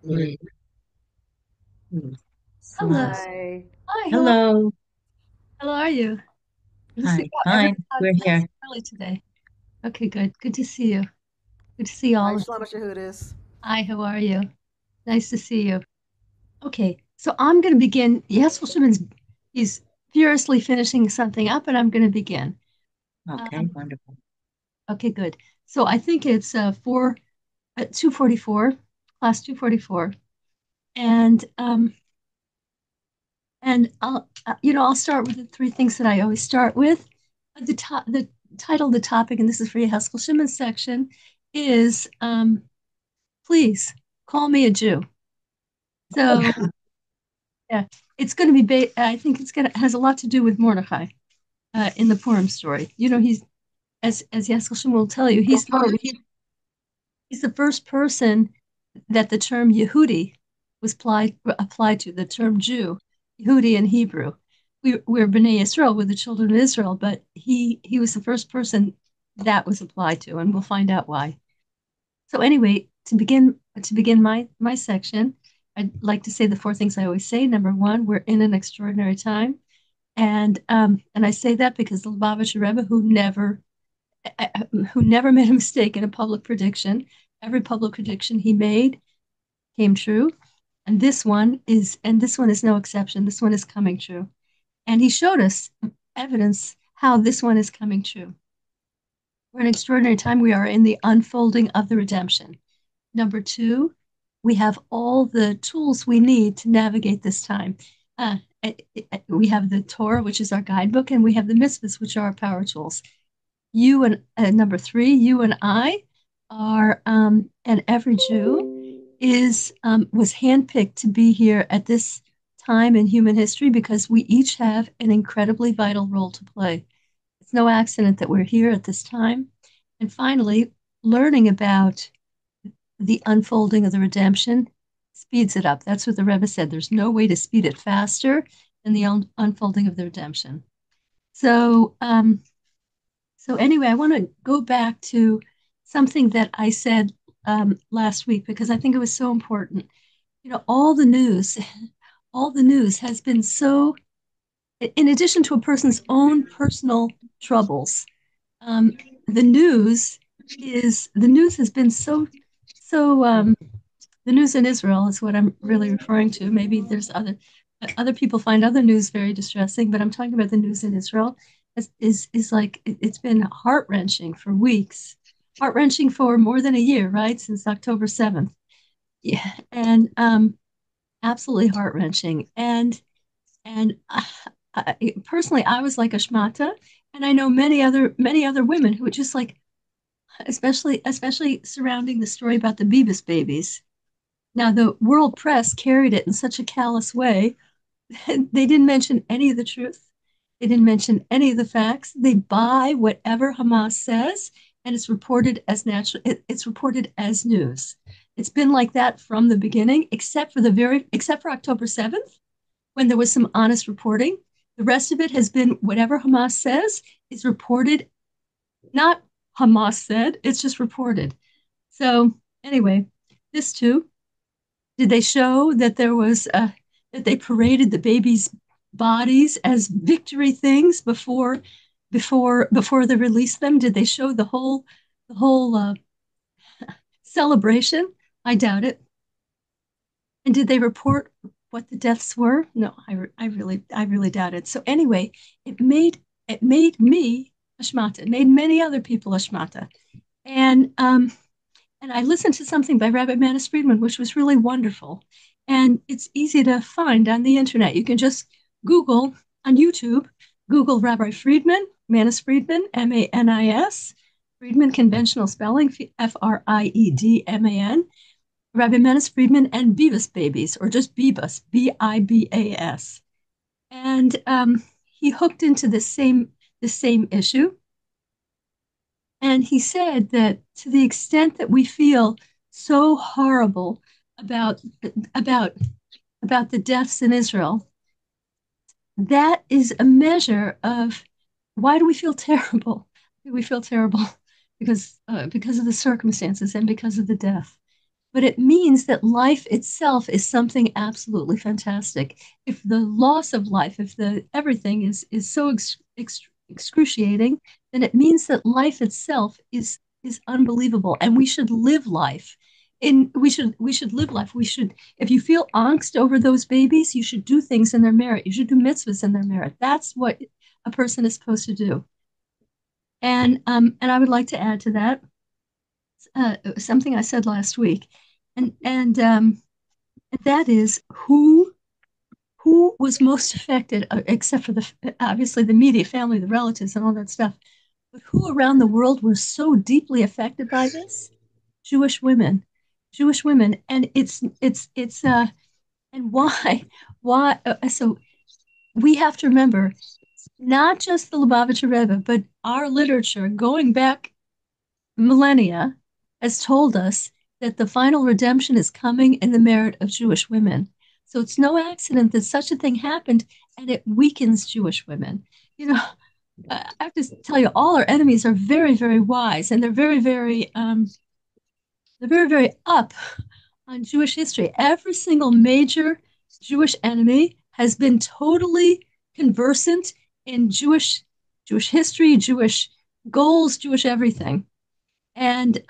Mm, mm. Hello. Slots. Hi. Hi, Hello. how are you? You see, Hi. wow, Fine. We're nice here. and early today. Okay, good. Good to see you. Good to see all Hi, of Shalom Shahudis. Hi, how are you? Nice to see you. Okay, so I'm going to begin. Yesel Shimon's he's furiously finishing something up, and I'm going to begin. Okay, Um, wonderful. okay, good. So I think it's 244, class 244, and I'll start with the three things that I always start with. The title of the topic, and this is for your Haskell Shimon section, is "Please Call Me a Jew." So yeah, it's going to be. I think it's going to has a lot to do with Mordechai in the Purim story. You know, he's as Haskell Shimon will tell you, he's the first person that the term Yehudi was applied to, the term Jew, Yehudi in Hebrew. We're Bnei Israel, we're the children of Israel, but he was the first person that was applied to, and we'll find out why. So anyway, to begin my section, I'd like to say the four things I always say. Number one, we're in an extraordinary time, and I say that because the Lubavitcher Rebbe, who never made a mistake in a public prediction, every public prediction he made came true. And this one is no exception. This one is coming true. And he showed us evidence how this one is coming true. We're in an extraordinary time. We are in the unfolding of the redemption. Number two, we have all the tools we need to navigate this time. We have the Torah, which is our guidebook, and we have the mitzvahs, which are our power tools. You and number three, you and I are, and every Jew was handpicked to be here at this time in human history because we each have an incredibly vital role to play. It's no accident that we're here at this time. And finally, learning about the unfolding of the redemption speeds it up. That's what the Rebbe said. There's no way to speed it faster than the unfolding of the redemption. So, so anyway, I want to go back to something that I said last week because I think it was so important. You know, all the news has been so, in addition to a person's own personal troubles, um, the news has been so the news in Israel is what I'm really referring to. Maybe there's other people find other news very distressing, but I'm talking about the news in Israel. Is like it's been heart wrenching for weeks, heart wrenching for more than a year, right? Since October 7th. Yeah, and absolutely heart wrenching. Personally, I was like a shmata, and I know many other women who were just like, especially surrounding the story about the Beavis babies. Now, the world press carried it in such a callous way. They didn't mention any of the truth. They didn't mention any of the facts. They buy whatever Hamas says, and it's reported as natural. It's reported as news. It's been like that from the beginning, except for October 7th, when there was some honest reporting. The rest of it has been whatever Hamas says is reported, not Hamas said. It's just reported. So anyway, this too. Did they show that that they paraded the babies' bodies as victory things before they released them? Did they show the whole celebration? I doubt it. And did they report what the deaths were? No, I really doubt it. So anyway, it made me a shmata. It made many other people a shmata. And and I listened to something by Rabbi Manis Friedman, which was really wonderful. And it's easy to find on the internet. You can just Google on YouTube, Google Rabbi Friedman, Manis Friedman, Manis, Friedman conventional spelling, Friedman, Rabbi Manis Friedman, and Beavis babies, or just Bibas, Bibas. And he hooked into the same issue. And he said that to the extent that we feel so horrible about about about the deaths in Israel, that is a measure of why do we feel terrible? We feel terrible because of the circumstances and because of the death. but it means that life itself is something absolutely fantastic. If the loss of life, if the everything is so excruciating, then it means that life itself is unbelievable, and we should live life. We should live life. We should, if you feel angst over those babies, you should do things in their merit. You should do mitzvahs in their merit. That's what a person is supposed to do. And I would like to add to that something I said last week, and that is who was most affected, except for the obviously the immediate family, the relatives, and all that stuff. But who around the world were so deeply affected by this? Jewish women, Jewish women, and it's and why so we have to remember not just the Lubavitcher Rebbe, but our literature going back millennia has told us that the final redemption is coming in the merit of Jewish women. So it's no accident that such a thing happened, and it weakens Jewish women. You know, I have to tell you, all our enemies are very, very wise, and they're very, very up on Jewish history. Every single major Jewish enemy has been totally conversant in Jewish history, Jewish goals, Jewish everything. And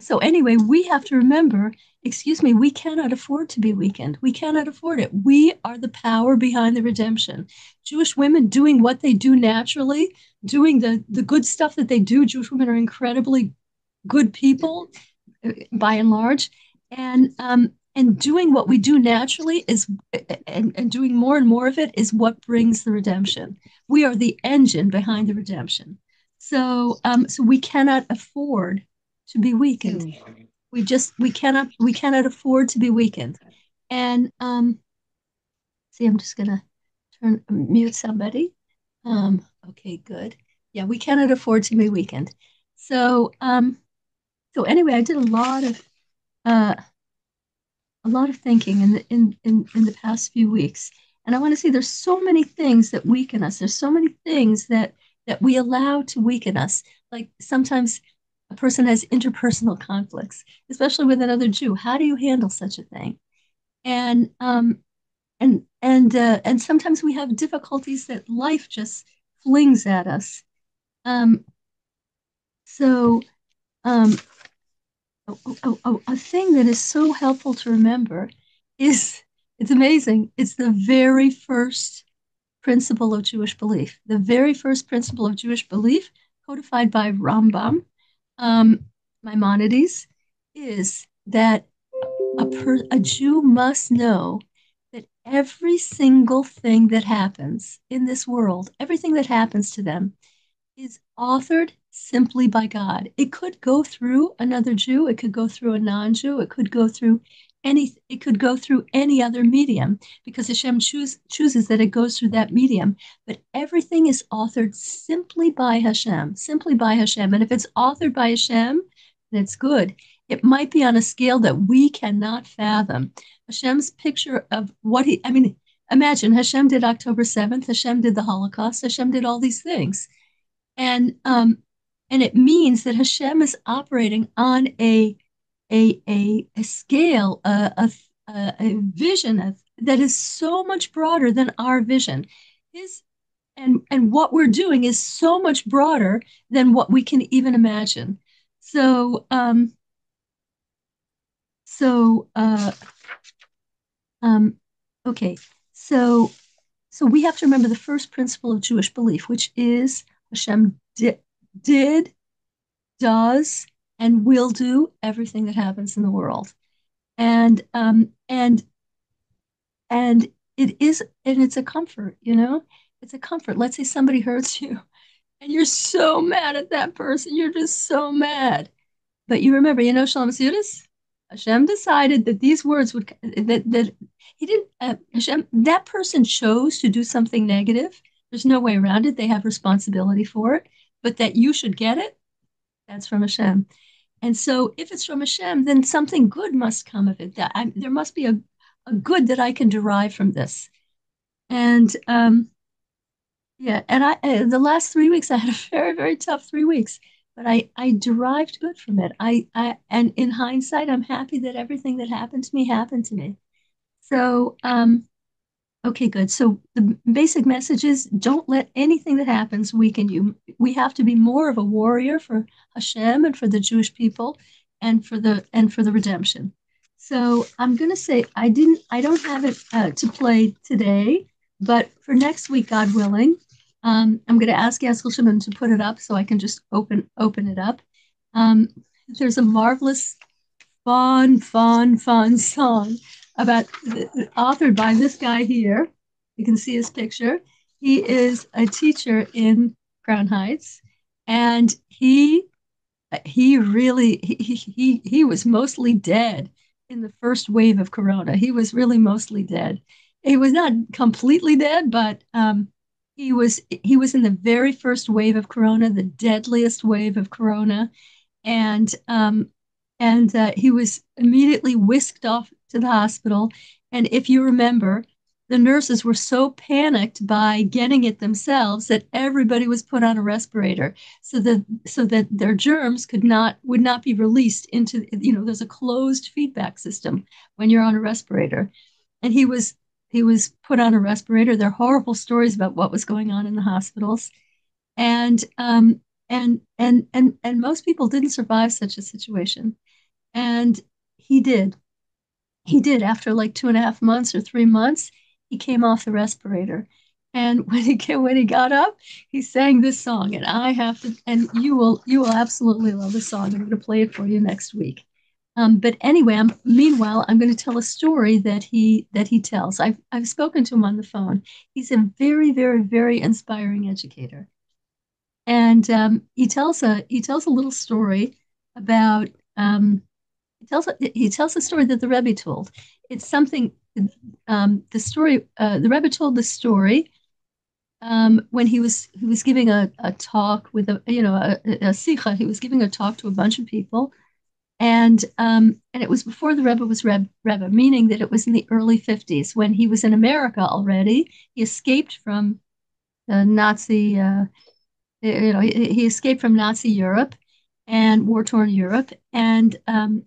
so, anyway, we have to remember, excuse me, we cannot afford to be weakened. We cannot afford it. We are the power behind the redemption. Jewish women doing what they do naturally, doing the good stuff that they do. Jewish women are incredibly good people by and large. And doing what we do naturally is and doing more and more of it is what brings the redemption. We are the engine behind the redemption. So we cannot afford to be weakened. We cannot afford to be weakened. And see, I'm just gonna turn mute somebody. Okay, good. Yeah, we cannot afford to be weakened. So anyway, I did uh, a lot of thinking in the past few weeks, and I want to say there's so many things that weaken us. There's so many things that we allow to weaken us. Like sometimes a person has interpersonal conflicts, especially with another Jew. How do you handle such a thing? And sometimes we have difficulties that life just flings at us. Um, so um, a thing that is so helpful to remember is it's amazing. It's the very first principle of Jewish belief. The very first principle of Jewish belief, codified by Rambam, um, Maimonides, is that a Jew must know that every single thing that happens in this world, everything that happens to them, is authored simply by God. It could go through another Jew, it could go through a non-Jew, it could go through any other medium because Hashem chooses that it goes through that medium. But everything is authored simply by Hashem. And if it's authored by Hashem, then it's good. It might be on a scale that we cannot fathom. Hashem's picture of I mean, imagine Hashem did October 7th, Hashem did the Holocaust, Hashem did all these things. And it means that Hashem is operating on a scale, a vision that is so much broader than our vision. His and what we're doing is so much broader than what we can even imagine. So so um, okay, so so we have to remember the first principle of Jewish belief, which is Hashem did, does, and will do everything that happens in the world. And and it's a comfort, it's a comfort. Let's say somebody hurts you and you're so mad at that person, you're just so mad. But you remember, Shalom Sudas, Hashem decided that these words would that he didn't Hashem that person chose to do something negative. There's no way around it. They have responsibility for it, but that you should get it, that's from Hashem. And so, if it's from Hashem, then something good must come of it. There must be a good that I can derive from this. And yeah, and the last 3 weeks, I had a very, very tough 3 weeks. but I derived good from it. And in hindsight, I'm happy that everything that happened to me. So, okay, good. So the basic message is don't let anything that happens weaken you. We have to be more of a warrior for Hashem and for the Jewish people and for the redemption. So I'm going to say I don't have it to play today, but for next week, God willing, I'm going to ask Yaskol Shimon to put it up so I can just open it up. Um, there's a marvelous fun song about authored by this guy here. You can see his picture. He is a teacher in Crown Heights, and he was mostly dead in the first wave of Corona. He was really mostly dead. He was not completely dead, but he was in the very first wave of Corona, the deadliest wave of Corona, and he was immediately whisked off to the hospital. And if you remember, the nurses were so panicked by getting it themselves that everybody was put on a respirator so that their germs would not be released into, there's a closed feedback system when you're on a respirator. And he was put on a respirator. There are horrible stories about what was going on in the hospitals, and most people didn't survive such a situation, and he did. He did. After like 2.5 months or 3 months, he came off the respirator, and when he got up, he sang this song, and I have to, and you will absolutely love the song. I'm going to play it for you next week. But anyway, meanwhile, I'm going to tell a story that he tells. I've spoken to him on the phone. He's a very, very, very inspiring educator, and he tells a little story about he tells a story that the Rebbe told. It's something the Rebbe told the story when he was giving a talk with a sikha. He was giving a talk to a bunch of people, and it was before the Rebbe was Rebbe, meaning that it was in the early 50s when he was in America already. He escaped from the Nazi he escaped from Nazi Europe and war-torn Europe, and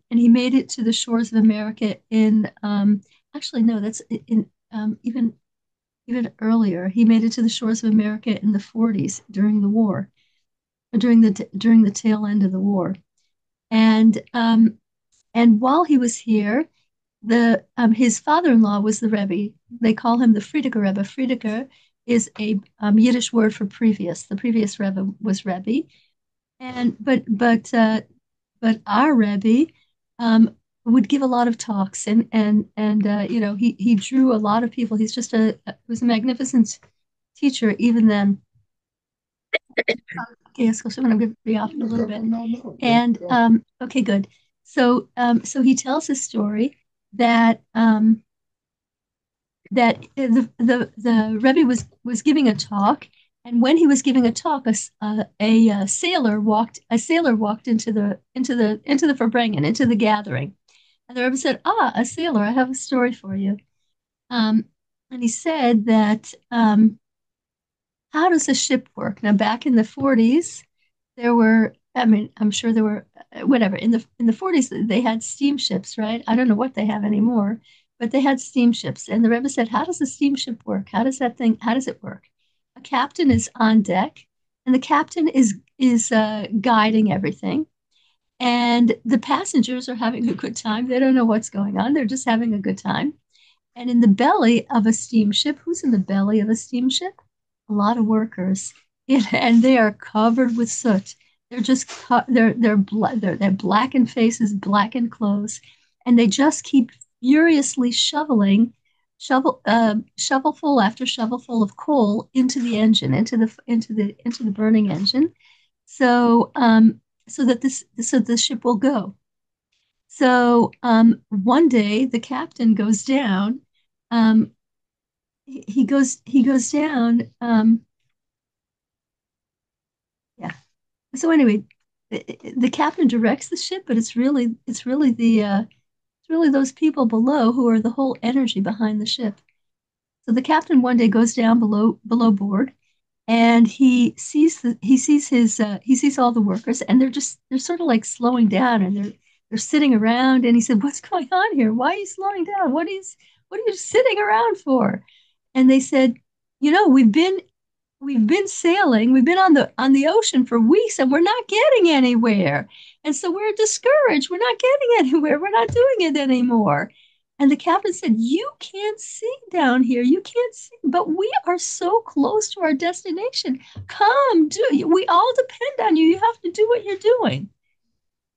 he made it to the shores of America in actually no, that's in even earlier. He made it to the shores of America in the 40s during the war, during the tail end of the war, and while he was here, the his father-in-law was the Rebbe. They call him the Friedeker Rebbe. Friedeker is a Yiddish word for previous. The previous Rebbe was Rebbe, and but our Rebbe would give a lot of talks, and he drew a lot of people. He was a magnificent teacher even then. Okay, yes, so I'm going to be off in a little bit. And okay, good. So he tells his story that the Rebbe was giving a talk, and when he was giving a talk, a sailor walked into the Farbrengen, into the gathering, and the Rebbe said, "Ah, a sailor, I have a story for you." Um, and he said that, how does a ship work? Now, back in the 40s, there were, I mean, I'm sure there were, whatever, in the 40s, they had steamships, right? I don't know what they have anymore, but they had steamships. And the Rebbe said, how does a steamship work? How does it work? A captain is on deck, and the captain is guiding everything. And the passengers are having a good time. They don't know what's going on. They're just having a good time. And in the belly of a steamship, who's in the belly of a steamship? A lot of workers, and they are covered with soot. They're just they're blackened faces, blackened clothes, and they just keep furiously shovelful after shovelful of coal into the engine, into the burning engine, so so the ship will go. So one day the captain goes down. Um, he goes down. Yeah. So anyway, the captain directs the ship, but it's really those people below who are the whole energy behind the ship. So the captain one day goes down below board, and he sees all the workers, and they're sort of like slowing down, and they're sitting around, and he said, "What's going on here? Why are you slowing down? What are you sitting around for?" And they said, "You know, we've been sailing, we've been on the ocean for weeks, and we're not getting anywhere. And so we're discouraged. We're not getting anywhere. We're not doing it anymore." And the captain said, "You can't see down here. You can't see, but we are so close to our destination. Come, we all depend on you. You have to do what you're doing."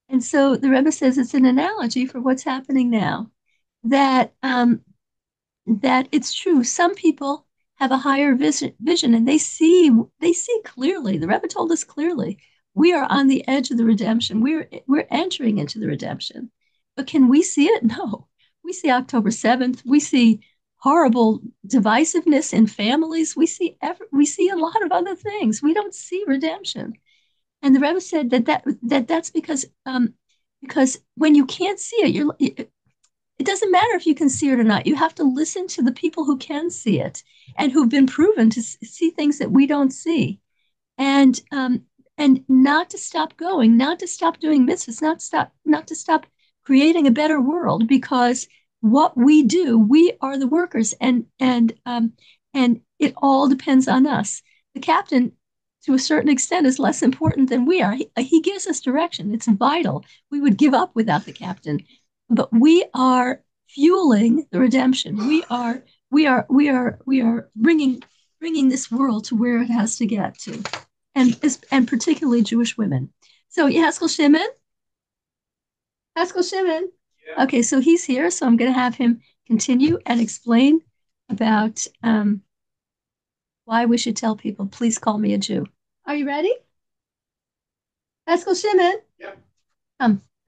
And so the Rebbe says it's an analogy for what's happening now. That that it's true. Some people have a higher vision, and they see clearly. The Rebbe told us clearly, we are on the edge of the redemption. We're entering into the redemption. But can we see it? No. We see October 7th. We see horrible divisiveness in families. We see a lot of other things. We don't see redemption. And the Rebbe said that's because when you can't see it, it doesn't matter if you can see it or not. You have to listen to the people who can see it and who've been proven to see things that we don't see, and not to stop going, not to stop doing mitzvahs, not to stop creating a better world, because what we do, we are the workers, and it all depends on us. The captain, to a certain extent, is less important than we are. He gives us direction. It's vital. We would give up without the captain, but we are fueling the redemption. We are bringing this world to where it has to get to, and particularly Jewish women. So Haskell Shimon. Yeah. Okay, so he's here. So I'm going to have him continue and explain about why we should tell people, please call me a Jew. Are you ready? Haskell Shimon? Yeah.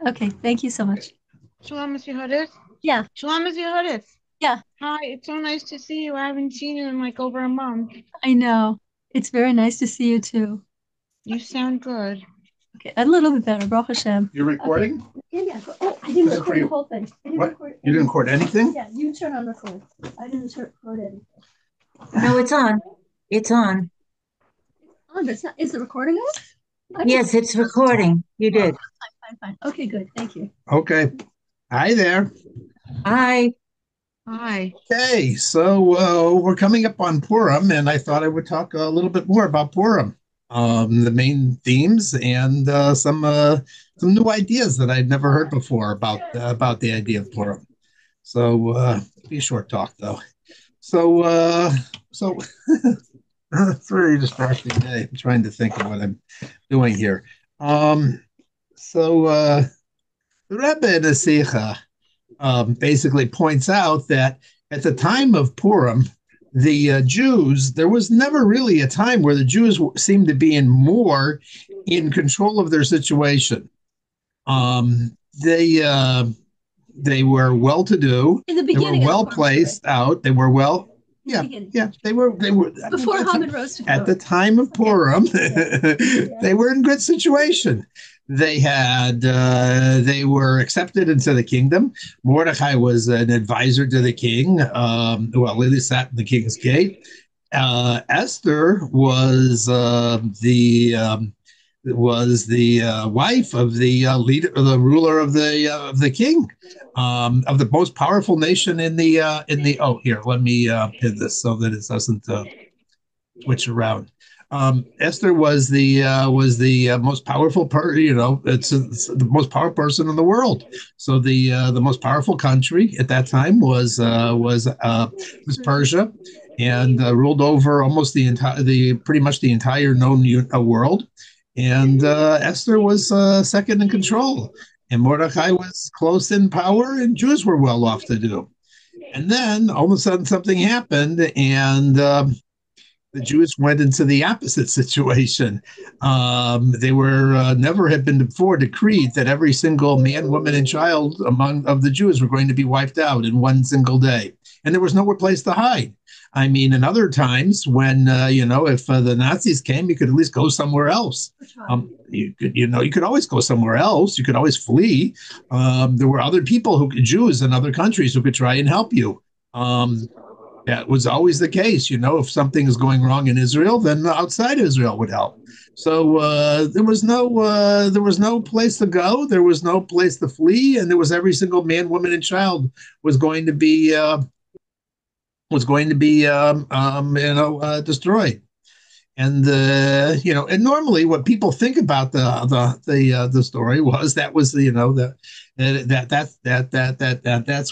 Okay, thank you so much. Shalom, Mr. Hoodis. Yeah. Shalom, Mr. Hoodis. Yeah. Hi, it's so nice to see you. I haven't seen you in like over a month. I know. It's very nice to see you too. You sound good. Okay, a little bit better. Baruch Hashem. You're recording? Okay. Yeah. Oh, I didn't record the whole thing. What? You didn't record anything? Yeah, you turn on record. I didn't record anything. No, it's on. It's on. Oh, but it's not. Is the recording on? Yes, it's recording. You did. Fine. Okay, good. Thank you. Okay. Hi there. Hi. Hi. Okay, so we're coming up on Purim, and I thought I would talk a little bit more about Purim, the main themes, and some new ideas that I'd never heard before about the idea of Purim. So it'll be a short talk, though. So it's a very distracting day. I'm trying to think of what I'm doing here. The Rebbe in the Sikha basically points out that at the time of Purim, the Jews, there was never really a time where the Jews seemed to be in control of their situation. They were well-to-do. In the They were beginning, well placed out. They were well. Yeah, they were. Before Hamid rose to at the time of Purim, they were in good situation. They were accepted into the kingdom. Mordecai was an advisor to the king. Lily sat in the king's gate. Esther was the wife of the leader, the ruler of the king, of the most powerful nation in the. Oh, here, let me pin this so that it doesn't switch around. Esther was the most powerful it's the most powerful person in the world. So the most powerful country at that time was Persia, and ruled over almost pretty much the entire known world. And Esther was second in control, and Mordecai was close in power, and Jews were well off to do. And then all of a sudden something happened, and the Jews went into the opposite situation. They were never had been before decreed that every single man, woman, and child of the Jews were going to be wiped out in one single day, and there was nowhere place to hide. I mean, in other times when if the Nazis came, you could at least go somewhere else. You could always go somewhere else. You could always flee. There were other people Jews in other countries who could try and help you. That was always the case. If something is going wrong in Israel, then outside Israel would help. So there was no place to go. There was no place to flee, and there was every single man, woman, and child was going to be destroyed. And and normally what people think about the story was that was that's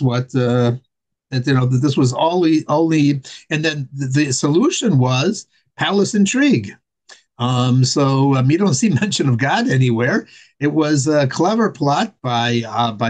what that this was only, and then the solution was palace intrigue. You don't see mention of God anywhere. It was a clever plot by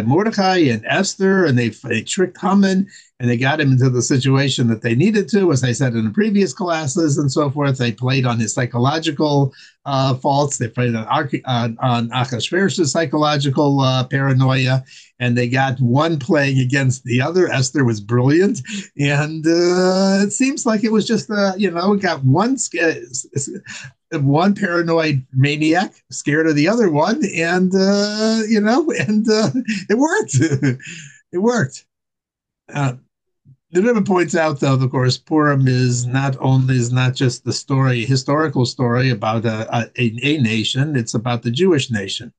Mordecai and Esther, and they tricked Haman, and they got him into the situation that they needed to, as I said in the previous classes and so forth. They played on his psychological faults. They played on Achashverosh's psychological paranoia, and they got one playing against the other. Esther was brilliant, and it seems like it was just got one paranoid maniac scared of the other one, and it worked. It worked. The Rebbe points out, though, of course, Purim is not just the historical story about a nation. It's about the Jewish nation,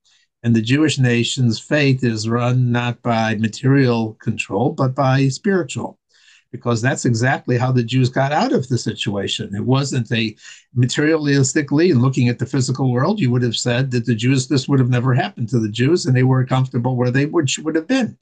and the Jewish nation's fate is run not by material control but by spiritual, because that's exactly how the Jews got out of the situation. It wasn't a materialistically, and looking at the physical world, you would have said that this would have never happened to the Jews, and they were comfortable where they would have been.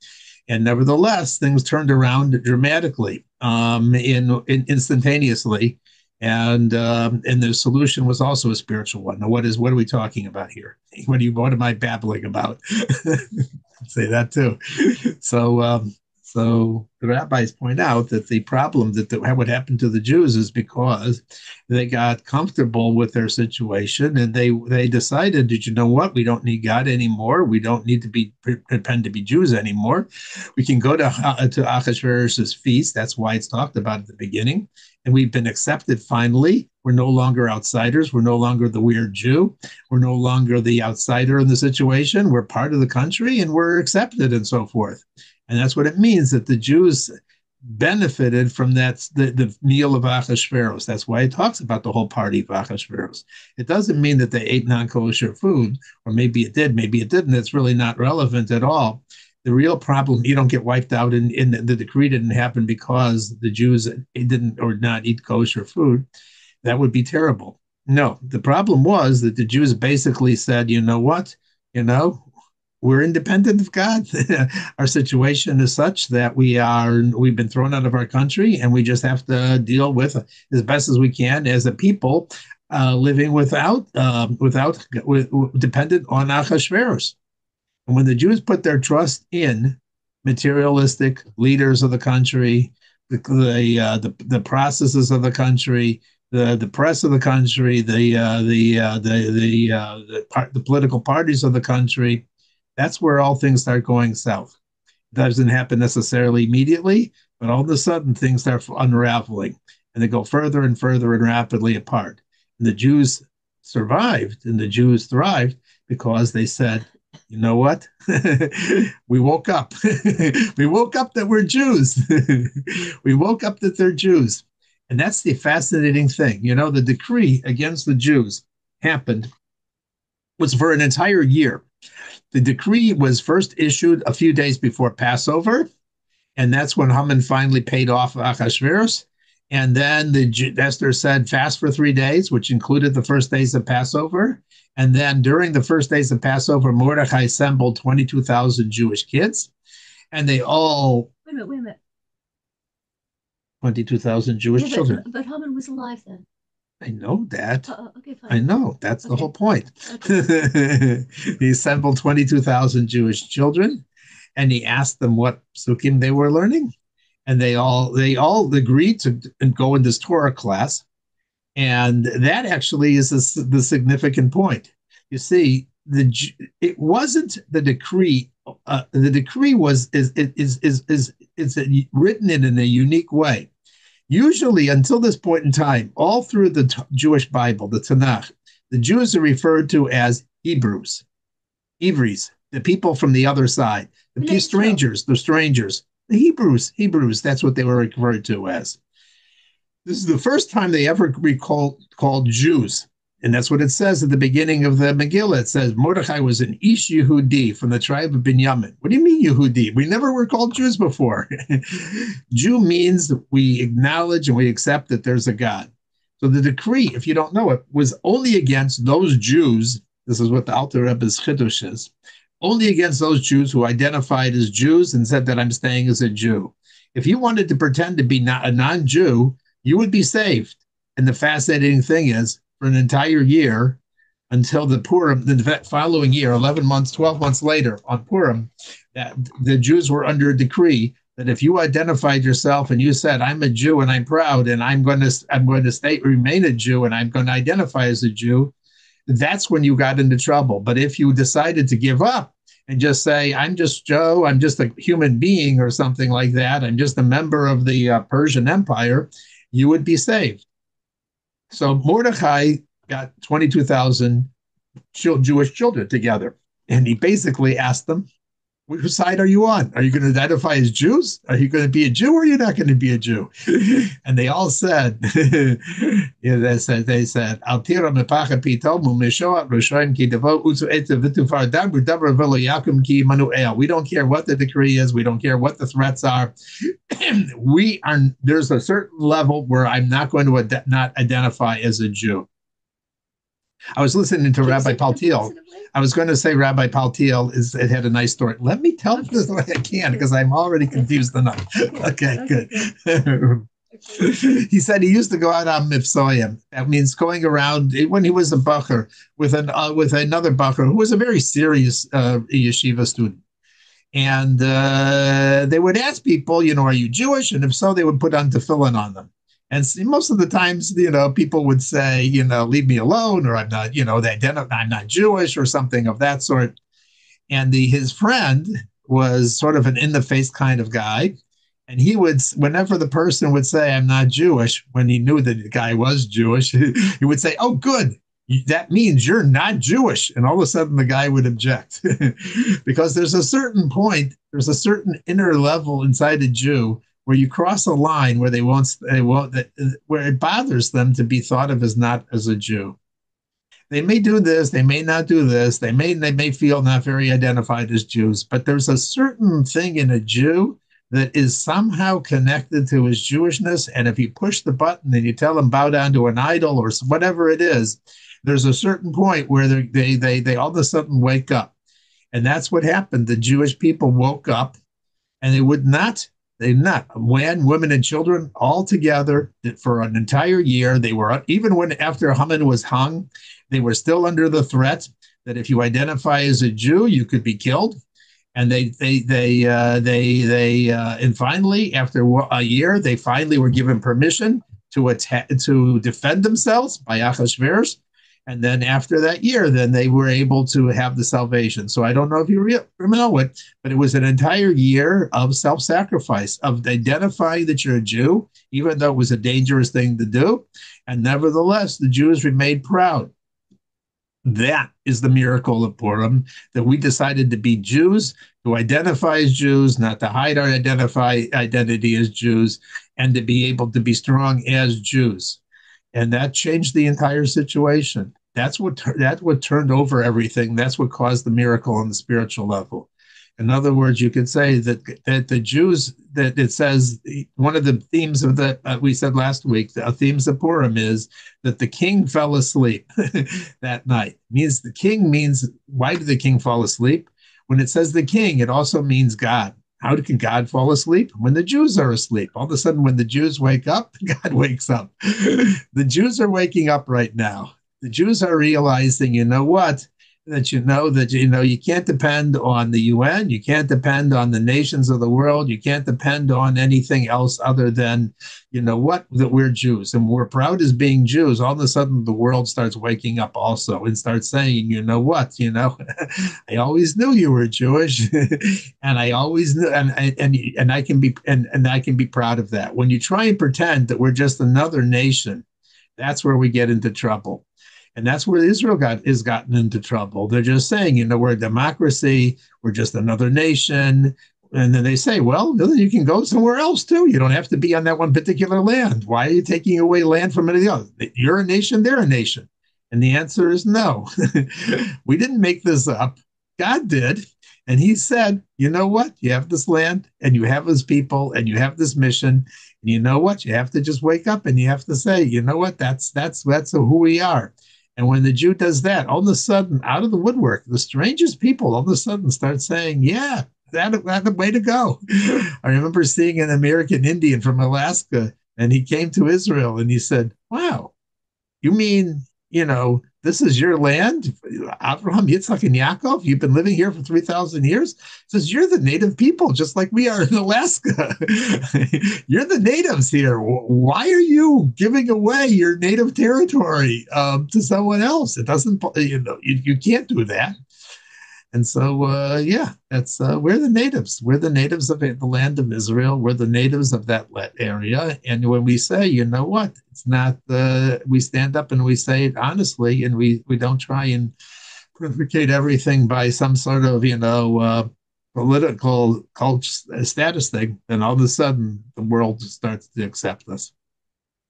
And nevertheless, things turned around dramatically, instantaneously, and the solution was also a spiritual one. Now, what are we talking about here? What am I babbling about? Say that too. So the rabbis point out that the problem what happened to the Jews is because they got comfortable with their situation, and they decided, did you know what? We don't need God anymore. We don't need to pretend to be Jews anymore. We can go to Achashverosh's feast. That's why it's talked about at the beginning. And we've been accepted finally. We're no longer outsiders. We're no longer the weird Jew. We're no longer the outsider in the situation. We're part of the country, and we're accepted, and so forth. And that's what it means, that the Jews benefited from the meal of Achashverosh. That's why it talks about the whole party of Achashverosh. It doesn't mean that they ate non-kosher food, or maybe it did, maybe it didn't. It's really not relevant at all. The real problem, you don't get wiped out in the decree didn't happen because the Jews didn't or not eat kosher food. That would be terrible. No, the problem was that the Jews basically said, you know what, we're independent of God. Our situation is such that we've been thrown out of our country, and we just have to deal with as best as we can as a people living without dependent on Achashverosh. And when the Jews put their trust in materialistic leaders of the country, the processes of the country, the press of the country, the political parties of the country, that's where all things start going south. It doesn't happen necessarily immediately, but all of a sudden things start unraveling, and they go further and further and rapidly apart. And the Jews survived and the Jews thrived because they said, you know what? We woke up. We woke up that we're Jews. We woke up that they're Jews. And that's the fascinating thing. The decree against the Jews was for an entire year. The decree was first issued a few days before Passover, and that's when Haman finally paid off Achashverosh. And then Esther said, fast for 3 days, which included the first days of Passover. And then during the first days of Passover, Mordecai assembled 22,000 Jewish kids, and they all... Wait a minute. 22,000 Jewish children. But Haman was alive then. I know that. Okay, fine. I know. That's the whole point. Okay. He assembled 22,000 Jewish children, and he asked them what psukim they were learning. And they all agreed to go in this Torah class. And that actually is the significant point. You see, it wasn't the decree. The decree is written in a unique way. Usually, until this point in time, all through the Jewish Bible, the Tanakh, the Jews are referred to as Hebrews, the people from the other side, the strangers, the Hebrews. That's what they were referred to as. This is the first time they ever called Jews. And that's what it says at the beginning of the Megillah. It says Mordechai was an Ish Yehudi from the tribe of Binyamin. What do you mean Yehudi? We never were called Jews before. Jew means we acknowledge and we accept that there's a God. So the decree, if you don't know it, was only against those Jews. This is what the Alter Rebbe's Chiddush is. Only against those Jews who identified as Jews and said that I'm staying as a Jew. If you wanted to pretend to be not a non-Jew, you would be saved. And the fascinating thing is, for an entire year until the Purim, the following year, 11 months, 12 months later on Purim, that the Jews were under a decree that if you identified yourself and you said, I'm a Jew and I'm proud and I'm going to remain a Jew and I'm going to identify as a Jew, that's when you got into trouble. But if you decided to give up and just say, I'm just Joe, I'm just a human being or something like that, I'm just a member of the Persian Empire, you would be saved. So Mordechai got 22,000 Jewish children together, and he basically asked them, which side are you on? Are you going to identify as Jews? Are you going to be a Jew or are you not going to be a Jew? And they all said, Altira mepacha pitomu mishoat roshoim ki devo uzu eta vitufar dabru dabra velo yakum ki manuel. We don't care what the decree is. We don't care what the threats are. There's a certain level where I'm not going to not identify as a Jew. I was listening to Rabbi Paltiel. I was going to say Rabbi Paltiel it had a nice story. Let me tell it the way I can because I'm already confused enough. Okay, good. He said he used to go out on Mifsoyim. That means going around when he was a bacher with another bacher who was a very serious yeshiva student. And they would ask people, are you Jewish? And if so, they would put on tefillin on them. And most of the times, people would say, leave me alone, or I'm not, I'm not Jewish, or something of that sort. And his friend was sort of an in-the-face kind of guy. And he would, whenever the person would say, I'm not Jewish, when he knew that the guy was Jewish, he would say, oh, good. That means you're not Jewish. And all of a sudden the guy would object because there's a certain point, there's a certain inner level inside a Jew where you cross a line where where it bothers them to be thought of as not as a Jew. They may do this, they may not do this, they may feel not very identified as Jews, but there's a certain thing in a Jew that is somehow connected to his Jewishness. And if you push the button and you tell him bow down to an idol or whatever it is, there's a certain point where they all of a sudden wake up. And that's what happened. The Jewish people woke up and they men, women, and children all together for an entire year. They were, even after Haman was hung, they were still under the threat that if you identify as a Jew, you could be killed. And and finally, after a year, they finally were given permission to defend themselves by Achashverosh. And then after that year, then they were able to have the salvation. So I don't know if you know it, but it was an entire year of self-sacrifice, of identifying that you're a Jew, even though it was a dangerous thing to do. And nevertheless, the Jews remained proud. That is the miracle of Purim, that we decided to be Jews, to identify as Jews, not to hide our identity as Jews, and to be able to be strong as Jews. And that changed the entire situation. That's what turned over everything. That's what caused the miracle on the spiritual level. In other words, you could say that the Jews, that it says, one of the themes of that we said last week, the themes of Purim is that the king fell asleep that night. Why did the king fall asleep? When it says the king, it also means God. How can God fall asleep? When the Jews are asleep. All of a sudden, when the Jews wake up, God wakes up. The Jews are waking up right now. The Jews are realizing, you know what? That you can't depend on the UN. You can't depend on the nations of the world. You can't depend on anything else other than, that we're Jews. And we're proud as being Jews. All of a sudden, the world starts waking up also and starts saying, I always knew you were Jewish. And I always knew, and I can be proud of that. When you try and pretend that we're just another nation, that's where we get into trouble. And that's where Israel has gotten into trouble. They're just saying, we're a democracy. We're just another nation. And then they say, well, then you can go somewhere else too. You don't have to be on that one particular land. Why are you taking away land from any other? You're a nation, they're a nation. And the answer is no. We didn't make this up. God did. And he said, you know what? You have this land and you have this people and you have this mission. And you know what? You have to just wake up and you have to say, you know what? That's who we are. And when the Jew does that, all of a sudden, out of the woodwork, the strangest people all of a sudden start saying, yeah, that's the way to go. I remember seeing an American Indian from Alaska, and he came to Israel and he said, wow, you mean, this is your land? Abraham, Yitzhak, and Yaakov, you've been living here for 3,000 years? He says, you're the native people, just like we are in Alaska. You're the natives here. Why are you giving away your native territory to someone else? It doesn't, you can't do that. And so, yeah, that's we're the natives. We're the natives of the land of Israel. We're the natives of that area. And when we say, you know what, it's not, we stand up and we say it honestly, and we don't try and purificate everything by some sort of, political culture status thing, then all of a sudden the world starts to accept us.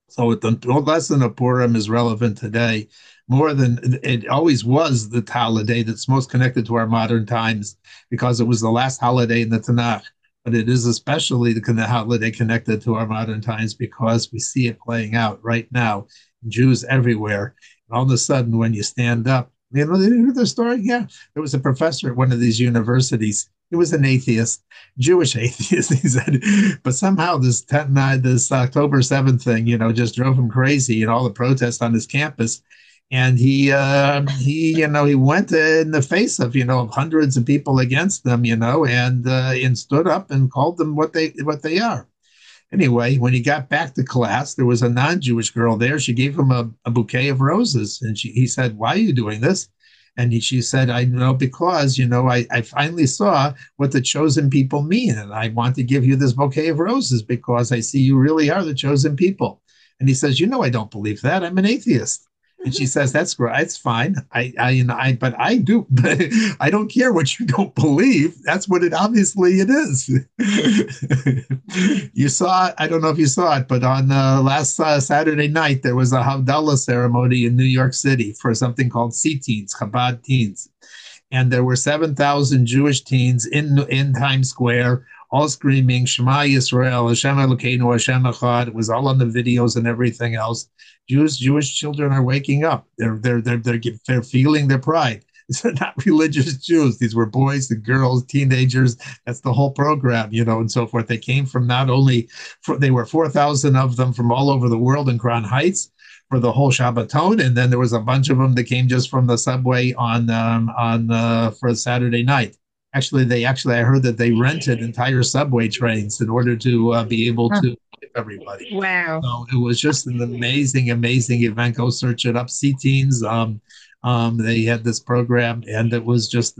So the lesson of Purim is relevant today more than it always was, the holiday that's most connected to our modern times because it was the last holiday in the Tanakh. But it is especially the holiday connected to our modern times because we see it playing out right now. Jews everywhere. And all of a sudden, when you stand up, did you hear the story? Yeah. There was a professor at one of these universities. He was an atheist, Jewish atheist, he said. But somehow this October 7th thing, just drove him crazy and all the protests on his campus. And he went in the face of, hundreds of people against them, and stood up and called them what they are. Anyway, when he got back to class, there was a non-Jewish girl there. She gave him a bouquet of roses, and he said, "Why are you doing this?" And she said, "I know because I finally saw what the chosen people mean, and I want to give you this bouquet of roses because I see you really are the chosen people." And he says, "I don't believe that. I'm an atheist." And she says, "That's great. It's fine. But I do. But I don't care what you don't believe. That's what it is." You saw it. I don't know if you saw it, but on last Saturday night there was a Havdalah ceremony in New York City for something called Sea Teens, Chabad Teens, and there were 7,000 Jewish teens in Times Square, all screaming Shema Yisrael, Hashem Elokeinu, Hashem Echad. It was all on the videos and everything else. Jewish children are waking up. They're feeling their pride. These are not religious Jews. These were boys and girls, teenagers. That's the whole program, and so forth. They came from they were 4,000 of them from all over the world in Crown Heights for the whole Shabbaton, and then there was a bunch of them that came just from the subway for Saturday night. I heard that they rented entire subway trains in order to be able to give everybody. Wow. So it was just an amazing, amazing event. Go search it up. C-Teens. They had this program, and it's just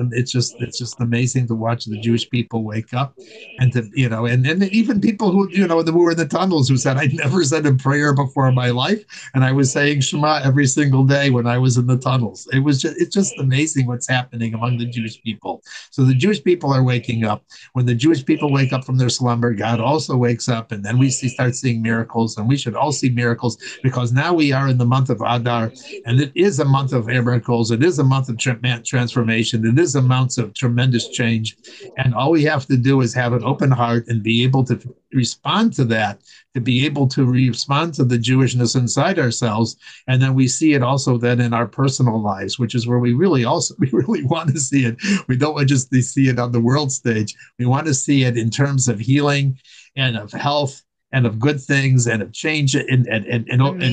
amazing to watch the Jewish people wake up, and and even people who that were in the tunnels who said, "I never said a prayer before in my life, and I was saying Shema every single day when I was in the tunnels." It's just amazing what's happening among the Jewish people. So the Jewish people are waking up. When the Jewish people wake up from their slumber, God also wakes up, and then we start seeing miracles, and we should all see miracles because now we are in the month of Adar, and it is a month of miracles. It is a month of transformation. It is a month of tremendous change. And all we have to do is have an open heart and be able to respond to that, to be able to respond to the Jewishness inside ourselves. And then we see it also then in our personal lives, which is where we really want to see it. We don't want to just see it on the world stage. We want to see it in terms of healing and of health and of good things and of change and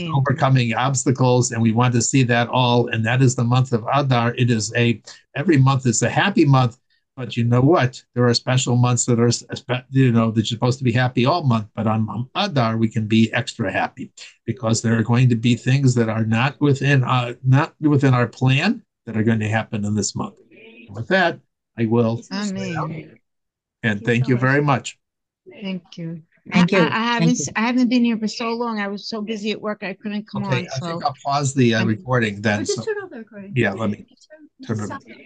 overcoming obstacles. And we want to see that all. And that is the month of Adar. Every month is a happy month. But you know what? There are special months that are, that you're supposed to be happy all month. But on Adar, we can be extra happy because there are going to be things that are not within our plan that are going to happen in this month. And with that, I will. Amen. And thank you very much. Thank you. Thank you. I haven't been here for so long. I was so busy at work I couldn't come on. Okay, I think I'll pause the recording then. Or just turn off the recording. Yeah, let me turn it off.